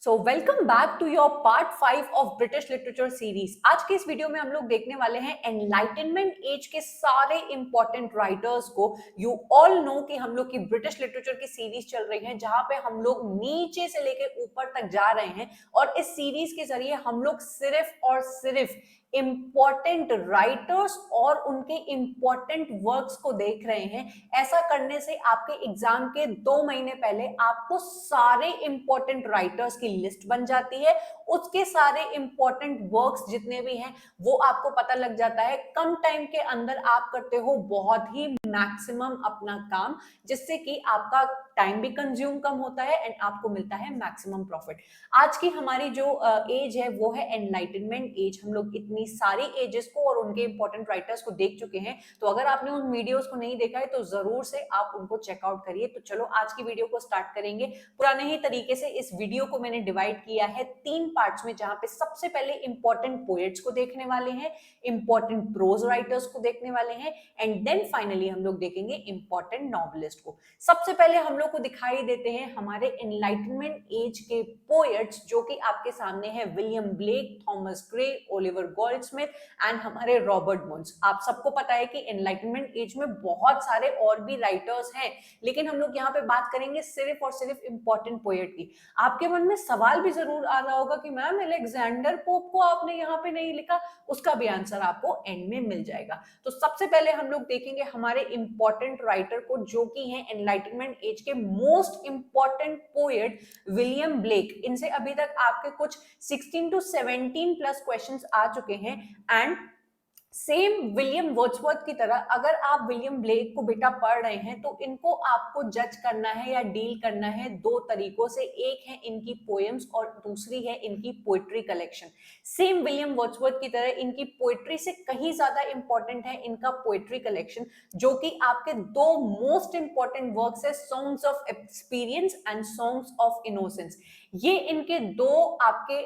So welcome back to your part 5 of British literature series. आज के इस video में हम लोग देखने वाले हैं एनलाइटनमेंट एज के सारे इंपॉर्टेंट राइटर्स को। यू ऑल नो कि हम लोग की ब्रिटिश लिटरेचर की सीरीज चल रही है जहां पे हम लोग नीचे से लेके ऊपर तक जा रहे हैं और इस सीरीज के जरिए हम लोग सिर्फ और सिर्फ इंपॉर्टेंट राइटर्स और उनके इंपॉर्टेंट वर्क्स को देख रहे हैं। ऐसा करने से आपके एग्जाम के 2 महीने पहले आपको सारे इंपॉर्टेंट राइटर्स की लिस्ट बन जाती है, उसके सारे इंपॉर्टेंट वर्क्स जितने भी हैं वो आपको पता लग जाता है। कम टाइम के अंदर आप करते हो बहुत ही मैक्सिमम अपना काम, जिससे कि आपका टाइम भी कंज्यूम कम होता है एंड आपको मिलता है मैक्सिमम प्रॉफिट। आज की हमारी जो एज है वो है एनलाइटनमेंट एज। हम लोग इतनी सारी एजेस को और उनके इंपॉर्टेंट राइटर्स को देख चुके हैं, तो अगर आपने उन वीडियोस को नहीं देखा है तो जरूर से आप उनको चेकआउट करिए। तो चलो आज की वीडियो को स्टार्ट करेंगे। पुराने ही तरीके से इस वीडियो को मैंने डिवाइड किया है 3 पार्ट्स में, जहां पे सबसे पहले इंपॉर्टेंट पोएट्स को देखने वाले हैं, इंपॉर्टेंट प्रोज राइटर्स को देखने वाले हैं एंड देन फाइनली हम लोग देखेंगे इंपॉर्टेंट नॉवेलिस्ट को। सबसे पहले हम लोग को दिखाई देते हैं हमारे एनलाइटनमेंट एज के पोएट्स, जो कि आपके सामने है William Blake, Thomas Gray, Oliver Goldsmith and हमारे रॉबर्ट मुन्स। आप सबको पता है कि एनलाइटनमेंट एज में बहुत सारे और भी राइटर्स हैं, लेकिन हम लोग यहाँ पे बात करेंगे सिर्फ और सिर्फ इंपॉर्टेंट पोएट की। आपके मन में सवाल भी जरूर आ रहा होगा कि मैम अलेक्जेंडर पोप को आपने यहाँ पे नहीं लिखा, उसका भी आंसर आपको एंड में मिल जाएगा। तो सबसे पहले हम लोग देखेंगे हमारे इंपॉर्टेंट राइटर को, जो कि हैं एनलाइटनमेंट एज के most important poet William Blake. इनसे अभी तक आपके कुछ 16 to 17 प्लस क्वेश्चंस आ चुके हैं एंड सेम विलियम वर्ड्सवर्थ की तरह अगर आप विलियम ब्लेक को बेटा पढ़ रहे हैं तो इनको आपको जज करना है या डील करना है 2 तरीकों से। एक है इनकी पोएम्स और दूसरी है इनकी poetry collection. Same William Wordsworth की तरह इनकी पोएट्री से कहीं ज्यादा इंपॉर्टेंट है इनका पोएट्री कलेक्शन, जो कि आपके 2 मोस्ट इंपॉर्टेंट वर्क्स है, songs of experience and songs of innocence. ये इनके 2 आपके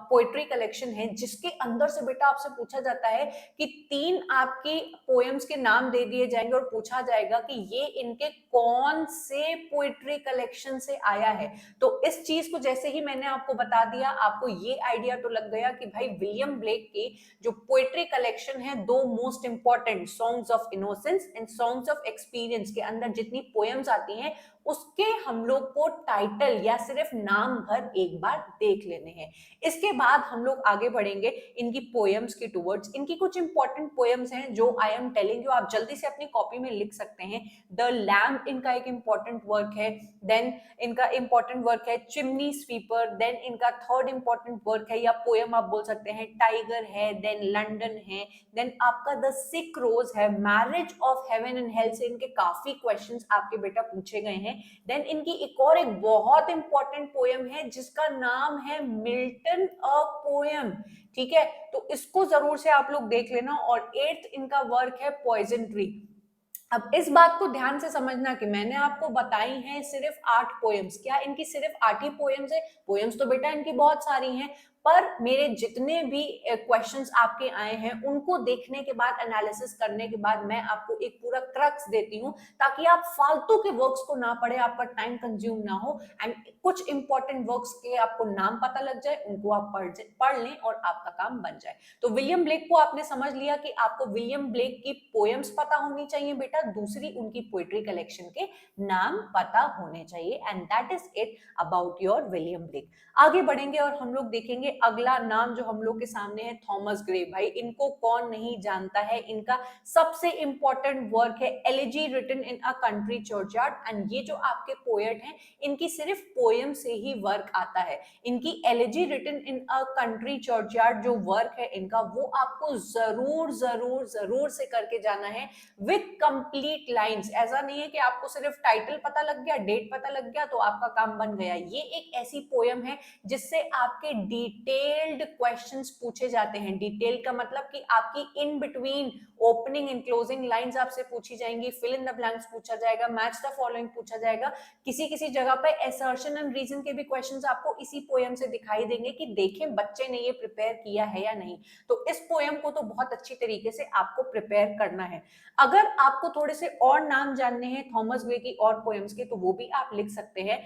पोएट्री कलेक्शन है, जिसके अंदर से बेटा आपसे पूछा जाता है कि 3 आपके पोएम्स के नाम दे दिए जाएंगे और पूछा जाएगा कि ये इनके कौन से पोएट्री कलेक्शन से आया है। तो इस चीज को जैसे ही मैंने आपको बता दिया, आपको ये आइडिया तो लग गया कि भाई विलियम ब्लेक की जो पोएट्री कलेक्शन है 2 most important, songs of innocence and songs of experience के अंदर जितनी पोएम्स आती हैं उसके हम लोग को टाइटल या सिर्फ नाम भर एक बार देख लेने हैं। इसके बाद हम लोग आगे बढ़ेंगे इनकी पोएम्स के टूवर्ड्स। इनकी कुछ इंपॉर्टेंट पोएम्स हैं जो आई एम टेलिंग यू, आप जल्दी से अपनी कॉपी में लिख सकते हैं। द लैम्प इनका एक इंपॉर्टेंट वर्क है, देन इनका इंपॉर्टेंट वर्क है चिमनी स्वीपर, देन इनका थर्ड इंपॉर्टेंट वर्क है या पोएम आप बोल सकते हैं टाइगर है, देन लंदन है, देन आपका द सिक रोज है, marriage of heaven and hell से इनके काफी क्वेश्चंस आपके बेटा पूछे गए हैं। देन इनकी एक और एक बहुत इंपॉर्टेंट पोएम है जिसका नाम है मिल्टन अ पोएम। ठीक है, तो इसको जरूर से आप लोग देख लेना। और 8th इनका वर्क है पॉइजन ट्री। अब इस बात को ध्यान से समझना कि मैंने आपको बताई हैं सिर्फ 8 पोएम्स। क्या इनकी सिर्फ 8 ही पोएम्स है? पोएम्स तो बेटा इनकी बहुत सारी हैं, पर मेरे जितने भी क्वेश्चंस आपके आए हैं उनको देखने के बाद, एनालिसिस करने के बाद मैं आपको एक पूरा क्रक्स देती हूँ, ताकि आप फालतू के वर्क्स को ना पढ़े, आपका टाइम कंज्यूम ना हो एंड कुछ इंपॉर्टेंट वर्क्स के आपको नाम पता लग जाए, उनको आप पढ़ लें और आपका काम बन जाए। तो विलियम ब्लेक को आपने समझ लिया कि आपको विलियम ब्लेक की पोएम्स पता होनी चाहिए बेटा, दूसरी उनकी पोएट्री कलेक्शन के नाम पता होने चाहिए and that is it about your William Blake. आगे बढ़ेंगे और हम लोग देखेंगे अगला नाम जो हम लोग के सामने है थॉमस ग्रे। भाई इनको कौन नहीं जानता है, इनका सबसे इंपॉर्टेंट वर्क है elegy written in a country churchyard and ये जो आपके पोएट हैं इनकी सिर्फ पोएम से ही वर्क आता है। इनकी elegy written in a country churchyard जो वर्क है इनका, वो आपको जरूर जरूर जरूर से करके जाना है विथ कंप्लीट लाइंस। ऐसा नहीं है कि आपको सिर्फ टाइटल पता लग गया, डेट पता लग गया तो आपका काम बन गया। ये एक ऐसी पोएम है जिससे आपके डिटेल्ड क्वेश्चंस पूछे जाते हैं। डिटेल का मतलब कि आपकी in between opening and closing lines आपसे पूछी जाएंगी, फिल इन द ब्लैंक्स पूछा जाएगा, मैच द फॉलोइंग पूछा जाएगा। किसी किसी जगह पे असर्शन एंड रीजन के भी क्वेश्चंस आपको इसी पोएम से दिखाई देंगे कि देखें बच्चे ने ये प्रिपेयर किया है या नहीं। तो इस पोएम को तो बहुत अच्छी तरीके से आपको प्रिपेयर करना है। अगर आपको थोड़े से और नाम जानने हैं थॉमस ग्रे की और पोएम्स के, तो वो भी आप लिख सकते हैं।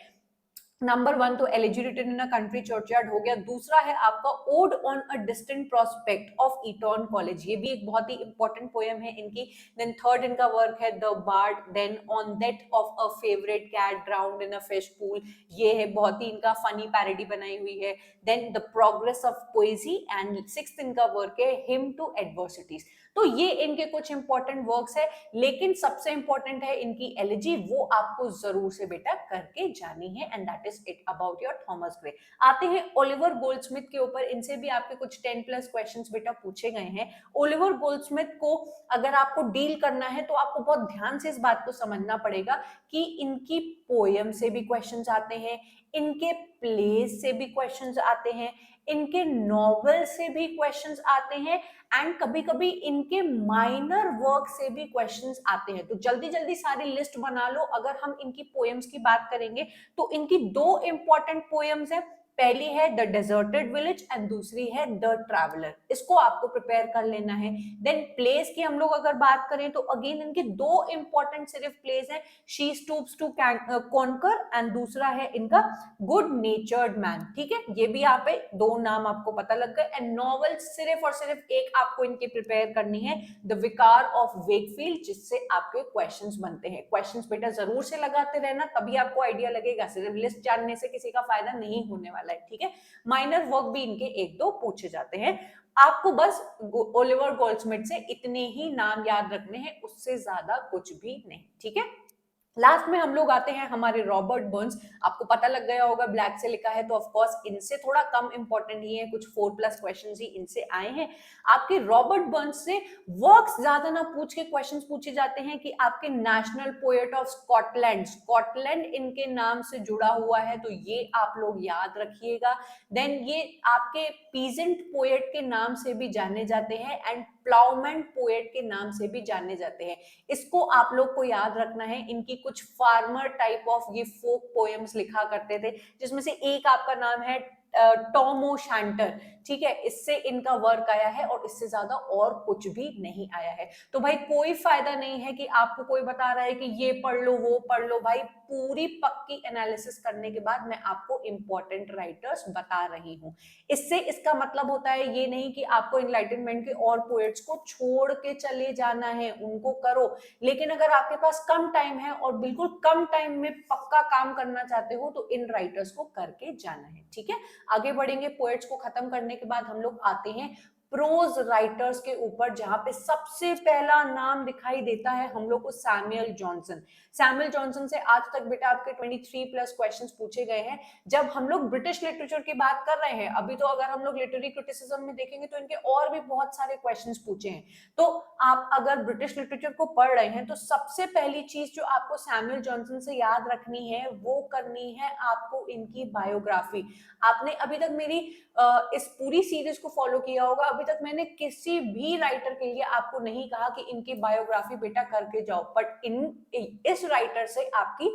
नंबर 1 तो elegy written in a country churchyard हो गया। दूसरा है आपका ode on a distant prospect of Eton college, ये भी एक बहुत ही इंपॉर्टेंट पोएम है इनकी। देन थर्ड इनका वर्क है the bard, then on that of a favourite cat drowned in a fish pool, ये है बहुत ही इनका फनी पैरोडी बनाई हुई है। Then the progress of poesy, and sixth इनका वर्क है हिम टू एडवर्सिटीज। तो ये इनके कुछ इंपॉर्टेंट वर्क्स है, लेकिन सबसे इंपॉर्टेंट है इनकी एलिजी, वो आपको जरूर से बेटा करके जानी है, and that is it about your Thomas Gray. आते हैं ओलिवर गोल्डस्मिथ के ऊपर, इनसे भी आपके कुछ 10+ क्वेश्चंस बेटा पूछे गए हैं। ओलिवर गोल्डस्मिथ को अगर आपको डील करना है तो आपको बहुत ध्यान से इस बात को समझना पड़ेगा कि इनकी पोयम से भी क्वेश्चंस आते हैं, इनके प्लेज से भी क्वेश्चंस आते हैं, इनके नॉवेल से भी क्वेश्चंस आते हैं, एंड कभी कभी इनके माइनर वर्क से भी क्वेश्चंस आते हैं। तो जल्दी जल्दी सारी लिस्ट बना लो। अगर हम इनकी पोएम्स की बात करेंगे तो इनकी दो इंपॉर्टेंट पोएम्स है, पहली है द डेजर्टेड विलेज एंड दूसरी है द ट्रैवलर, इसको आपको प्रिपेयर कर लेना है। देन प्लेस की हम लोग अगर बात करें तो अगेन इनके दो इंपॉर्टेंट सिर्फ प्लेस हैं, she stoops to conquer and दूसरा है इनका गुड नेचर्ड मैन। ठीक है, ये भी यहाँ पे दो नाम आपको पता लग गए। एंड नॉवेल सिर्फ और सिर्फ एक आपको इनकी प्रिपेयर करनी है, द विकार ऑफ वेकफील्ड, जिससे आपके क्वेश्चंस बनते हैं। क्वेश्चंस बेटा जरूर से लगाते रहना, तभी आपको आइडिया लगेगा, सिर्फ लिस्ट जानने से किसी का फायदा नहीं होने वाला है। ठीक है, माइनर वर्क भी इनके एक दो पूछे जाते हैं। आपको बस ओलिवर गोल्डस्मिथ से इतने ही नाम याद रखने हैं, उससे ज्यादा कुछ भी नहीं। ठीक है, लास्ट में हम लोग आते हैं हमारे रॉबर्ट बर्न्स। आपको पता लग गया होगा ब्लैक से लिखा है, तो ऑफ कोर्स इनसे थोड़ा कम इंपॉर्टेंट ही है, कुछ 4+ क्वेश्चंस ही इनसे आए हैं। आपके रॉबर्ट बर्न्स से वर्क्स ज्यादा ना पूछ के क्वेश्चंस पूछे जाते हैं कि आपके national poet of Scotland, Scotland इनके नाम से जुड़ा हुआ है, तो ये आप लोग याद रखिएगा। देन ये आपके पीजेंट पोएट के नाम से भी जाने जाते हैं, एंड प्लाउमैन पोएट के नाम से भी जाने जाते हैं। इसको आप लोग को याद रखना है। इनकी कुछ फार्मर टाइप ऑफ ये फोक पोएम्स लिखा करते थे, जिसमें से एक आपका नाम है टॉमो शैंटर। ठीक है, इससे इनका वर्क आया है और इससे ज्यादा और कुछ भी नहीं आया है। तो भाई कोई फायदा नहीं है कि आपको कोई बता रहा है कि ये पढ़ लो वो पढ़ लो, भाई पूरी पक्की एनालिसिस करने के बाद मैं आपको इंपॉर्टेंट राइटर्स बता रही हूं। इससे इसका मतलब होता है ये नहीं कि आपको एनलाइटनमेंट के और पोएट्स को छोड़ के चले जाना है, उनको करो, लेकिन अगर आपके पास कम टाइम है और बिल्कुल कम टाइम में पक्का काम करना चाहते हो तो इन राइटर्स को करके जाना है। ठीक है, आगे बढ़ेंगे। पोएट्स को खत्म करने के बाद हम लोग आते हैं प्रोज राइटर्स के ऊपर, जहां पे सबसे पहला नाम दिखाई देता है हम लोग को सैमुअल जॉनसन। सैमुअल जॉनसन से आज तक बेटा आपके 23+ क्वेश्चंस पूछे गए हैं। जब हम लोग ब्रिटिश लिटरेचर की बात कर रहे हैं, अभी तो अगर हम लोग लिटरेरी क्रिटिसिज्म में देखेंगे तो इनके और भी बहुत सारे क्वेश्चंस पूछे हैं। तो आप अगर ब्रिटिश लिटरेचर को पढ़ रहे हैं तो सबसे पहली चीज जो आपको सैमुअल जॉनसन से याद रखनी है वो करनी है आपको इनकी बायोग्राफी। आपने अभी तक मेरी इस पूरी सीरीज को फॉलो किया होगा, अभी तक मैंने किसी भी राइटर के लिए आपको नहीं कहा कि इनकी बायोग्राफी बेटा करके जाओ, बट इस राइटर से आपकी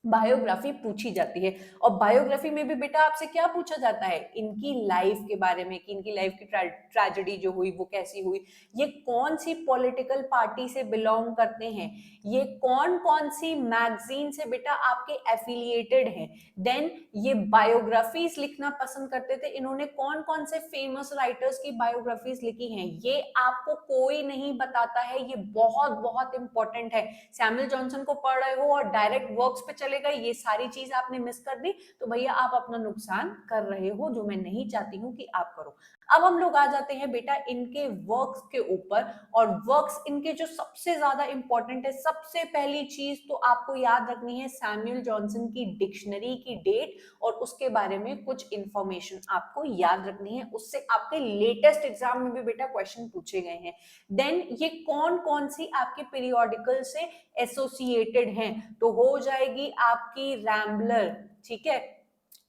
बायोग्राफी पूछी जाती है। और बायोग्राफी में भी बेटा आपसे क्या पूछा जाता है, इनकी लाइफ के बारे में, कि इनकी लाइफ की ट्रेजेडी जो हुई वो कैसी हुई, ये कौन सी पॉलिटिकल पार्टी से बिलोंग करते हैं, ये कौन कौन सी मैगजीन से बेटा आपके एफिलिएटेड हैं। देन ये बायोग्राफीज लिखना पसंद करते थे, इन्होंने कौन कौन से फेमस राइटर्स की बायोग्राफीज लिखी हैं, ये आपको कोई नहीं बताता है। ये बहुत बहुत इंपॉर्टेंट है। सैमुअल जॉनसन को पढ़ रहे हो और डायरेक्ट वर्क्स पे चले गए, ये सारी चीज आपने मिस कर दी, तो भैया आप अपना नुकसान कर रहे हो, जो मैं नहीं चाहती हूं कि आप करो। अब हम लोग आ जाते हैं बेटा इनके वर्क्स के ऊपर, और वर्क्स इनके जो सबसे ज्यादा इंपॉर्टेंट है, सबसे पहली चीज तो आपको याद रखनी है सैमुअल जॉनसन की डिक्शनरी की डेट, और उसके बारे में कुछ इंफॉर्मेशन आपको याद रखनी है, उससे आपके लेटेस्ट एग्जाम में भी बेटा क्वेश्चन पूछे गए हैं। देन ये कौन कौन सी आपके पीरियोडिकल से एसोसिएटेड हैं, तो हो जाएगी आपकी रैम्बलर। ठीक है,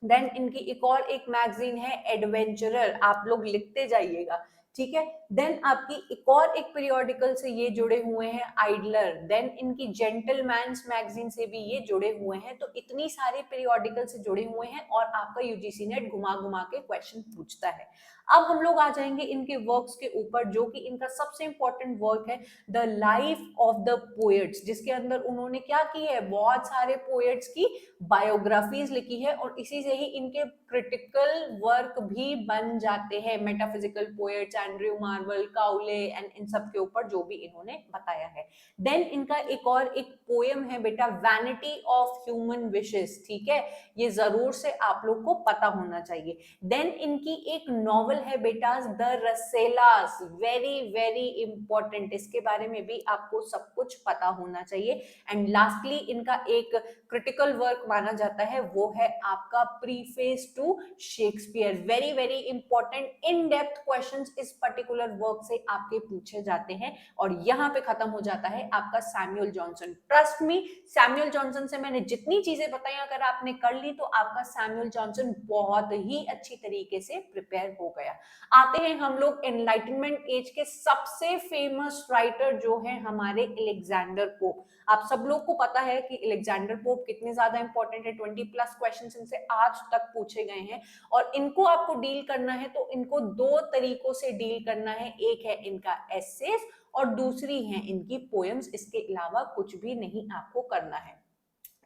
देन इनकी एक और एक मैगजीन है एडवेंचरर, आप लोग लिखते जाइएगा, ठीक है। देन आपकी एक पीरियोडिकल से ये जुड़े हुए हैं, आइडलर। देन इनकी जेंटलमैन्स मैगजीन से भी ये जुड़े हुए हैं। तो इतनी सारी पीरियोडिकल से जुड़े हुए हैं और आपका यूजीसी नेट घुमा घुमा के क्वेश्चन पूछता है। अब हम लोग आ जाएंगे इनके वर्क्स के ऊपर, जो कि इनका सबसे इंपॉर्टेंट वर्क है, the life of the poets, जिसके अंदर उन्होंने क्या की है, बहुत सारे पोएट्स की बायोग्राफीज लिखी है और इसी से ही इनके क्रिटिकल वर्क भी बन जाते हैं। Metaphysical poets, Andrew Marvel, Cowley and in सब के ऊपर जो भी इन्होंने बताया है। देन इनका एक पोएम है बेटा, वैनिटी ऑफ ह्यूमन विशेस, ठीक है, ये जरूर से आप लोग को पता होना चाहिए। देन इनकी एक नॉवल है बेटा, द रसेलास, वेरी वेरी इंपॉर्टेंट, इसके बारे में भी आपको सब कुछ पता होना चाहिए। एंड लास्टली इनका एक क्रिटिकल वर्क माना जाता है, वो है आपका preface to Shakespeare. Very very important in depth questions इस पर्टिकुलर वर्क से आपके पूछे जाते हैं। और यहाँ पे खत्म हो जाता है आपका Samuel Johnson. Trust me, Samuel Johnson से मैंने जितनी चीजें बताई, अगर आपने कर ली तो आपका सैमुअल जॉनसन बहुत ही अच्छी तरीके से प्रिपेयर हो गया। आते हैं हम लोग एनलाइटनमेंट एज के सबसे फेमस राइटर जो है हमारे अलेक्जेंडर पोप। आप सब लोग को पता है कि अलेक्जेंडर पोप कितने ज्यादा इंपॉर्टेंट है, 20+ क्वेश्चंस इनसे आज तक पूछे गए हैं। और इनको आपको डील करना है तो इनको दो तरीकों से डील करना है, एक है इनका एसेस और दूसरी है इनकी पोएम्स। इसके अलावा कुछ भी नहीं आपको करना है।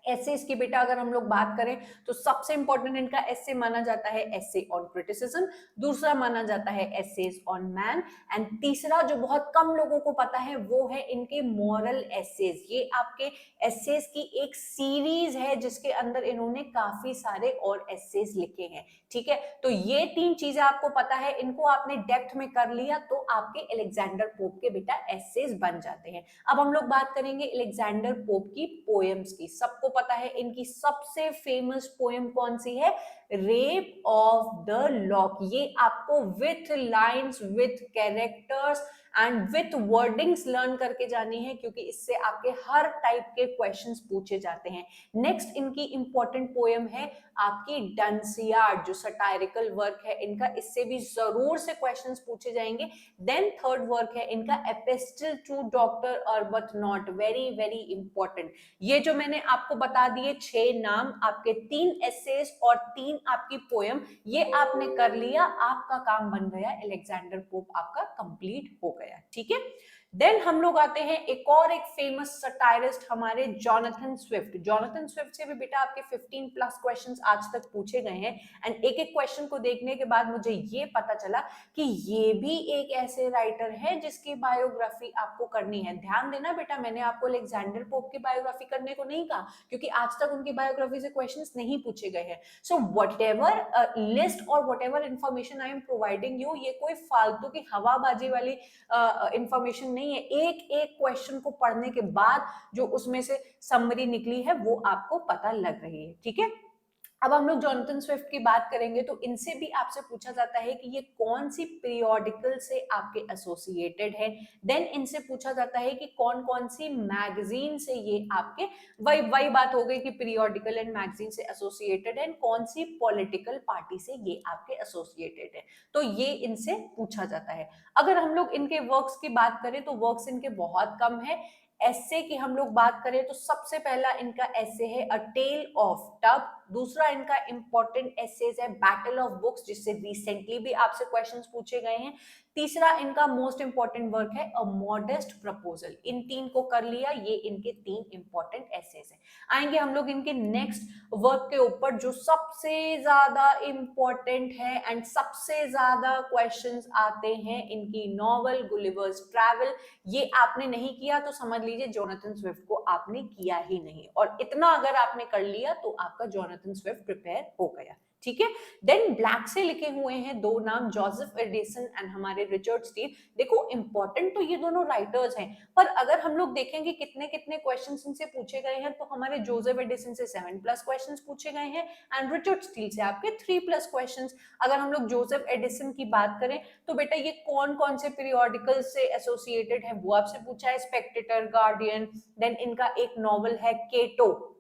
एसेस की बेटा अगर हम लोग बात करें तो सबसे इंपॉर्टेंट इनका एसे माना जाता है एसे ऑन क्रिटिसिज्म, दूसरा माना जाता है एसेस ऑन मैन, एंड तीसरा जो बहुत कम लोगों को पता है वो है इनके मॉरल एसेस। ये आपके एसेस की एक सीरीज है जिसके अंदर इन्होंने काफी सारे और एसेस लिखे हैं, ठीक है। तो ये तीन चीजें आपको पता है, इनको आपने डेप्थ में कर लिया तो आपके अलेक्जेंडर पोप के बेटा एसेस बन जाते हैं। अब हम लोग बात करेंगे अलेक्जेंडर पोप की पोएम्स की। सबको पता है इनकी सबसे फेमस पोएम कौन सी है, रेप ऑफ द लॉक। ये आपको with lines, with characters and with wordings learn करके जानी है, क्योंकि इससे आपके हर टाइप के क्वेश्चंस पूछे जाते हैं। नेक्स्ट इनकी इंपॉर्टेंट पोएम है आपकी डंसियार्ड, जो सटायरिकल वर्क है इनका, इससे भी जरूर से क्वेश्चंस पूछे जाएंगे। देन थर्ड वर्क है इनका epistle to doctor Arbuthnot, very very important. ये जो मैंने आपको बता दिए 6 नाम, आपके 3 एसेस और 3 आपकी पोएम, ये आपने कर लिया, आपका काम बन गया, अलेक्जेंडर पोप आपका कंप्लीट हो गया, ठीक है। देन हम लोग आते हैं एक फेमस सटायरिस्ट हमारे जोनाथन स्विफ्ट। जोनाथन स्विफ्ट से भी बेटा आपके 15+ क्वेश्चंस आज तक पूछे गए हैं। एंड एक क्वेश्चन को देखने के बाद मुझे ये पता चला कि ये भी एक ऐसे राइटर है जिसकी बायोग्राफी आपको करनी है। ध्यान देना बेटा, मैंने आपको अलेक्जेंडर पोप की बायोग्राफी करने को नहीं कहा, क्योंकि आज तक उनकी बायोग्राफी से क्वेश्चंस नहीं पूछे गए हैं। सो व्हाटएवर लिस्ट और whatever information I am providing you, ये कोई फालतू की हवाबाजी वाली इंफॉर्मेशन नहीं है। एक एक क्वेश्चन को पढ़ने के बाद जो उसमें से समरी निकली है वो आपको पता लग रही है, ठीक है। अब हम लोग जोनाथन स्विफ्ट की बात करेंगे तो इनसे भी आपसे पूछा जाता है कि ये कौन सी पीरियोडिकल से आपके एसोसिएटेड है। देन इनसे पूछा जाता है कि कौन कौन सी मैगजीन से ये आपके, वही बात हो गई कि पीरियोडिकल एंड मैगजीन से एसोसिएटेड है, कौन सी पॉलिटिकल पार्टी से ये आपके एसोसिएटेड है, तो ये इनसे पूछा जाता है। अगर हम लोग इनके वर्क्स की बात करें तो वर्क्स इनके बहुत कम है। एसे की हम लोग बात करें तो सबसे पहला इनका एसे है अ टेल ऑफ टब। दूसरा इनका इंपॉर्टेंट एसेज है बैटल ऑफ बुक्स, जिससे रिसेंटली भी आपसे क्वेश्चंस पूछे गए हैं। तीसरा इनका मोस्ट इंपॉर्टेंट वर्क है अ मॉडेस्ट प्रपोजल। इन 3 को कर लिया, ये इनके 3 इंपॉर्टेंट एसेज हैं। आएंगे हम लोग इनके नेक्स्ट वर्क के ऊपर जो सबसे ज्यादा इंपॉर्टेंट है एंड सबसे ज्यादा क्वेश्चंस आते हैं, इनकी नॉवल गुलिवर्स ट्रैवल। ये आपने नहीं किया तो समझ लीजिए जोनाथन स्विफ्ट को आपने किया ही नहीं, और इतना अगर आपने कर लिया तो आपका जोनाथन स्विफ्ट प्रिपेयर हो गया, ठीक है। देन ब्लैक से लिखे हुए हैं 2 नाम, जोसेफ एडिसन एंड हमारे रिचर्ड स्टील। देखो इंपॉर्टेंट तो ये दोनों राइटर्स हैं, पर अगर हम लोग देखेंगे कितने कितने क्वेश्चंस इनसे पूछे गए हैं, तो हमारे जोसेफ एडिसन से 7+ क्वेश्चंस पूछे गए हैं एंड रिचर्ड स्टील से आपके 3+ क्वेश्चंस। अगर हम लोग जोसेफ एडिसन की बात करें तो बेटा ये कौन कौन से पीरियोडिकल से एसोसिएटेड है वो आपसे पूछा है, स्पेक्टेटर, गार्डियन। देन इनका एक नॉवल है केटो,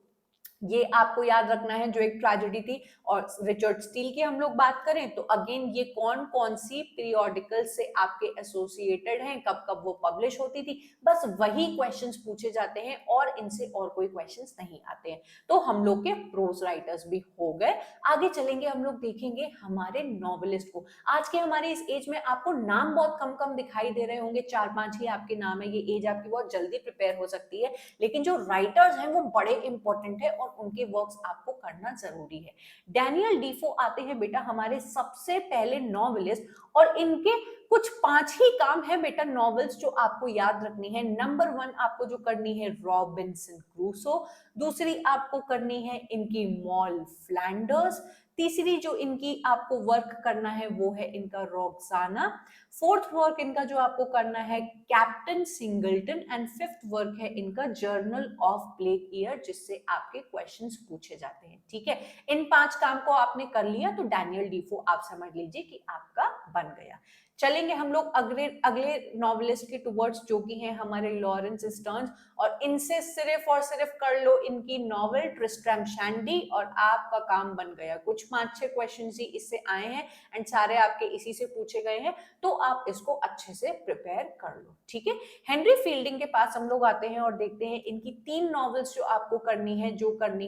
ये आपको याद रखना है, जो एक ट्रेजेडी थी और रिचर्ड स्टील की हम लोग बात करें तो अगेन ये कौन कौन सी पीरियोडिकल से आपके एसोसिएटेड हैं, कब कब वो पब्लिश होती थी, बस वही क्वेश्चंस पूछे जाते हैं और इनसे और कोई क्वेश्चंस नहीं आते हैं। तो हम लोग के प्रोज राइटर्स भी हो गए। आगे चलेंगे हम लोग देखेंगे हमारे नॉवेलिस्ट को। आज के हमारे इस एज में आपको नाम बहुत कम कम दिखाई दे रहे होंगे, 4-5 ही आपके नाम है, ये एज आपकी बहुत जल्दी प्रिपेयर हो सकती है, लेकिन जो राइटर्स हैं वो बड़े इंपॉर्टेंट है और उनके वर्क्स आपको करना जरूरी है। डैनियल डीफो आते हैं बेटा हमारे सबसे पहले नॉवेलिस्ट, और इनके कुछ 5 ही काम है बेटा नॉवेल्स जो आपको याद रखनी है। नंबर 1 आपको जो करनी है रॉबिन्सन क्रूसो, दूसरी आपको करनी है इनकी मॉल फ्लैंडर्स, तीसरी जो इनकी आपको वर्क करना है वो है इनका रॉक्साना, फोर्थ वर्क इनका जो आपको करना है captain singleton, and fifth work है इनका जर्नल ऑफ प्लेग ईयर, जिससे आपके क्वेश्चंस पूछे जाते हैं। ठीक है, इन 5 काम को आपने कर लिया तो डैनियल डीफो आप समझ लीजिए कि आपका बन गया। चलेंगे हम लोग अगले अगले नॉवेलिस्ट के टुवर्ड्स जो कि हैं हमारे लॉरेंस स्टर्न्स, और इनसे सिर्फ और सिर्फ कर लो इनकी नॉवेल ट्रिस्ट्रैम शैंडी और आपका काम बन गया। कुछ 5-6 क्वेश्चन ही इससे आए हैं एंड सारे आपके इसी से पूछे गए हैं, तो आप इसको अच्छे से प्रिपेयर कर लो। ठीक है, हेनरी फील्डिंग के पास हम लोग आते हैं और देखते हैं इनकी 3 नॉवेल्स जो आपको करनी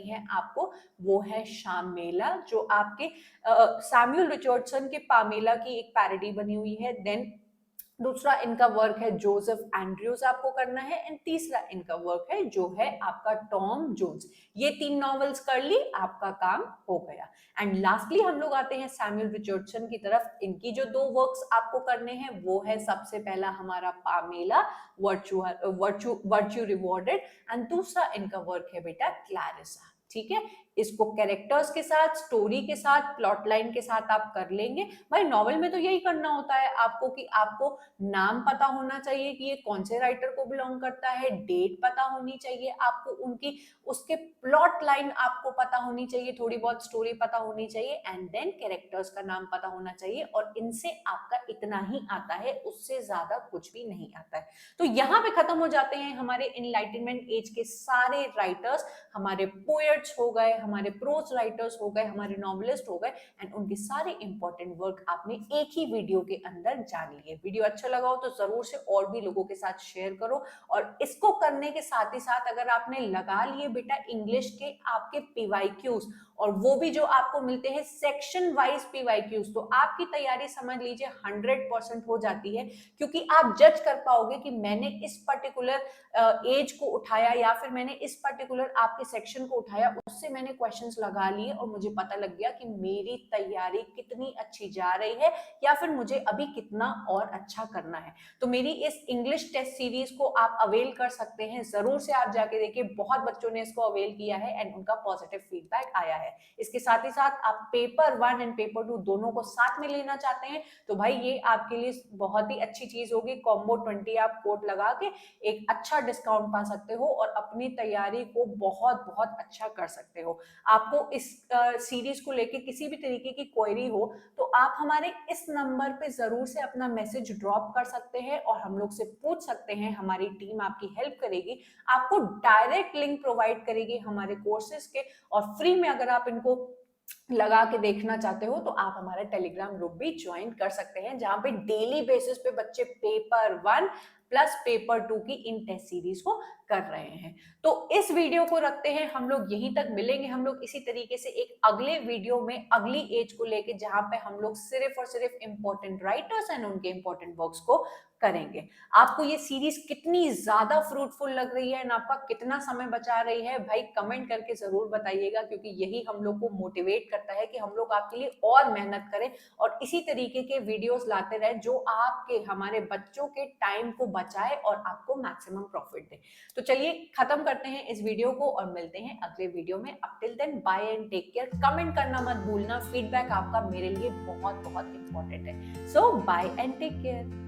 है आपको, वो है शामेला, जो आपके सैमुअल रिचर्डसन के पामेला की एक पैरोडी बनी हुई है। देन दूसरा इनका वर्क है जोसेफ एंड्रयूज आपको करना है, एंड तीसरा इनका वर्क है जो है आपका टॉम जोन्स। ये 3 नॉवेल्स कर ली, आपका काम हो गया। एंड लास्टली हम लोग आते हैं सैमुअल रिचर्डसन की तरफ। इनकी जो 2 वर्क्स आपको करने हैं वो है सबसे पहला हमारा पामेला वर्च्यू रिवॉर्डेड, एंड दूसरा इनका वर्क है बेटा क्लैरिसा। ठीक है, इसको कैरेक्टर्स के साथ, स्टोरी के साथ, प्लॉट लाइन के साथ आप कर लेंगे। भाई नॉवेल में तो यही करना होता है आपको कि आपको नाम पता होना चाहिए कि ये कौन से राइटर को बिलोंग करता है, डेट पता होनी चाहिए आपको उनकी, उसके प्लॉट लाइन आपको पता होनी चाहिए, थोड़ी बहुत स्टोरी पता होनी चाहिए, एंड देन कैरेक्टर्स का नाम पता होना चाहिए, और इनसे आपका इतना ही आता है, उससे ज्यादा कुछ भी नहीं आता है। तो यहाँ पे खत्म हो जाते हैं हमारे इनलाइटनमेंट एज के सारे राइटर्स, हमारे पोएट्स हो गए, हमारे प्रोज राइटर्स हो गए, हमारे नॉवेलिस्ट हो गए, एंड उनके सारे इंपॉर्टेंट वर्क आपने एक ही वीडियो के अंदर जान लिए। वीडियो अच्छा लगा हो तो जरूर से और भी लोगों के साथ शेयर करो, और इसको करने के साथ ही साथ अगर आपने लगा लिए बेटा इंग्लिश के आपके पीवाईक्यूज, और वो भी जो आपको मिलते हैं सेक्शन वाइज पीवाईक्यूज, तो आपकी तैयारी समझ लीजिए 100% हो जाती है, क्योंकि आप जज कर पाओगे कि मैंने इस पर्टिकुलर एज को उठाया या फिर मैंने इस पर्टिकुलर आपके सेक्शन को उठाया, उससे मैंने क्वेश्चंस लगा लिए और मुझे पता लग गया कि मेरी तैयारी कितनी अच्छी जा रही है या फिर मुझे अभी कितना और अच्छा करना है। तो मेरी इस इंग्लिश टेस्ट सीरीज को आप अवेल कर सकते हैं, जरूर से आप जाके देखिए, बहुत बच्चों ने इसको अवेल किया है एंड उनका पॉजिटिव फीडबैक आया है। इसके साथ ही साथ आप पेपर 1 एंड पेपर 2 दोनों को साथ में लेना चाहते हैं तो भाई ये आपके लिए बहुत ही अच्छी चीज होगी। कॉम्बो 20 आप कोड लगा के एक अच्छा डिस्काउंट पा सकते हो और अपनी तैयारी को बहुत बहुत अच्छा कर सकते हो। आपको इस सीरीज को लेके किसी भी तरीके की क्वेरी हो तो आप हमारे इस नंबर पे जरूर से अपना मैसेज ड्रॉप कर सकते हैं और हम लोग से पूछ सकते हैं। हमारी टीम आपकी हेल्प करेगी, आपको डायरेक्ट लिंक प्रोवाइड करेगी हमारे कोर्सेज के, और फ्री में अगर आप इनको लगा के देखना चाहते हो तो आप हमारा टेलीग्राम ग्रुप भी ज्वाइन कर सकते हैं, जहां पे डेली बेसिस पे बच्चे पेपर 1 प्लस पेपर 2 की इन टेस्ट सीरीज को कर रहे हैं। तो इस वीडियो को रखते हैं हम लोग यहीं तक, मिलेंगे हम लोग इसी तरीके से एक अगले वीडियो में अगली एज को लेके, जहां पे हम लोग सिर्फ और सिर्फ इंपॉर्टेंट राइटर्स एंड उनके इंपॉर्टेंट वर्क्स को करेंगे। आपको ये सीरीज कितनी ज्यादा फ्रूटफुल लग रही है एंड आपका कितना समय बचा रही है, भाई कमेंट करके जरूर बताइएगा, क्योंकि यही हम लोग को मोटिवेट करता है कि हम लोग आपके लिए और मेहनत करें और इसी तरीके के वीडियोस लाते रहे जो आपके हमारे बच्चों के टाइम को बचाए और आपको मैक्सिमम प्रॉफिट दे। तो चलिए खत्म करते हैं इस वीडियो को और मिलते हैं अगले वीडियो में। Up till then bye and take care. Comment करना मत भूलना, फीडबैक आपका मेरे लिए बहुत बहुत इंपॉर्टेंट है। सो बाय एंड टेक केयर।